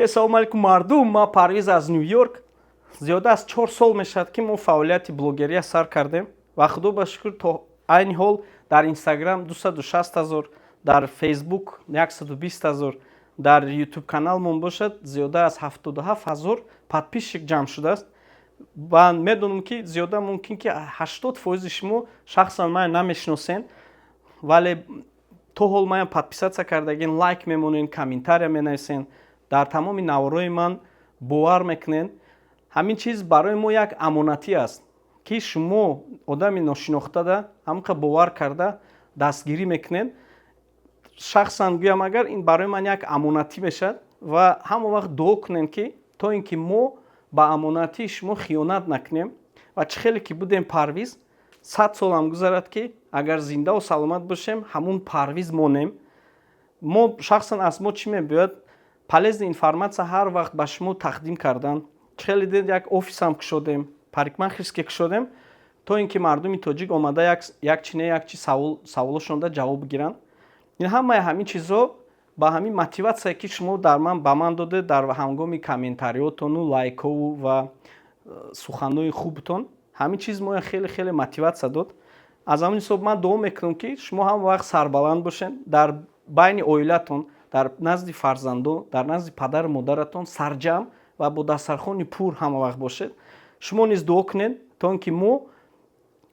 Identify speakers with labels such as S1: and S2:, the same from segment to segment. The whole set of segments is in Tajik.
S1: Ассалому алейкум мардум, ма Парвиз аз Нью-Йорк. Зиёда аз 4 сол мешавад ки мо фаъолияти блогерия сар кардем ва худо ба шукр то айни ҳол дар Инстаграм 260 000, дар Фейсбук 120 000, дар Ютуб каналмон бошад зиёда аз 77 000 подписчик ҷамъ шудааст. ва медонам ки зиёда мумкин ки 80% шумо шахсан ман намешиносен, вале то ҳол ман подписатсия кардагин, лайк мемонен, комментария менависен, дар тамоми наворои ман бовар мекунен. ҳамин чиз барои мо як амонатӣ аст ки шумо одами ношинохтада ҳамқа бовар карда дастгирӣ мекунен. шахсан гӯям агар ин барои ман як амонатӣ мешад ва ҳамон вақт дуо кунем ки то ин ки мо ба амонатии шумо хиёнат накунем ва чӣ хеле ки будем Парвиз 100 сол ҳам гузарад ки агар зиндаву саломат бошем ҳамун Парвиз монем. мо шахсан аз мо чӣ мебояд? Полезна информация ҳар вақт ба шумо тақдим кардан. чӣ хеле дид як офисам кушодем, парикмахерские кушодем, то ин ки мардуми тоҷик омада як чи не як чи саволошонда ҷавоб гиранд. ин ҳамаи ҳамин чизҳо ба ҳамин мотиватсия ки шумо дар ман ба ман дода дар ҳангоми комментариётону лайкову ва суханои хубтон, ҳамин чиз моя хеле хеле мотиватсия дод. аз ҳамин ҳисоб ман дуо мекунам ки шумо ҳама вақт сарбаланд бошен, дар байни оилатон, дар назди фарзандон, дар назди падару модаратон сарҷамъ ва бо дастархони пур ҳама вақт бошед. шумо низ дуо кунед то ин ки мо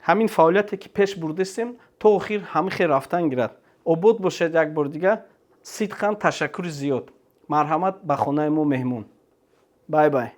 S1: ҳамин фаъолияте ки пеш бурдастем то охир ҳамихел рафтан гирад. обод бошед як бор дига. сидқан ташаккури зиёд. марҳамат ба хонаи мо меҳмон. бай бай.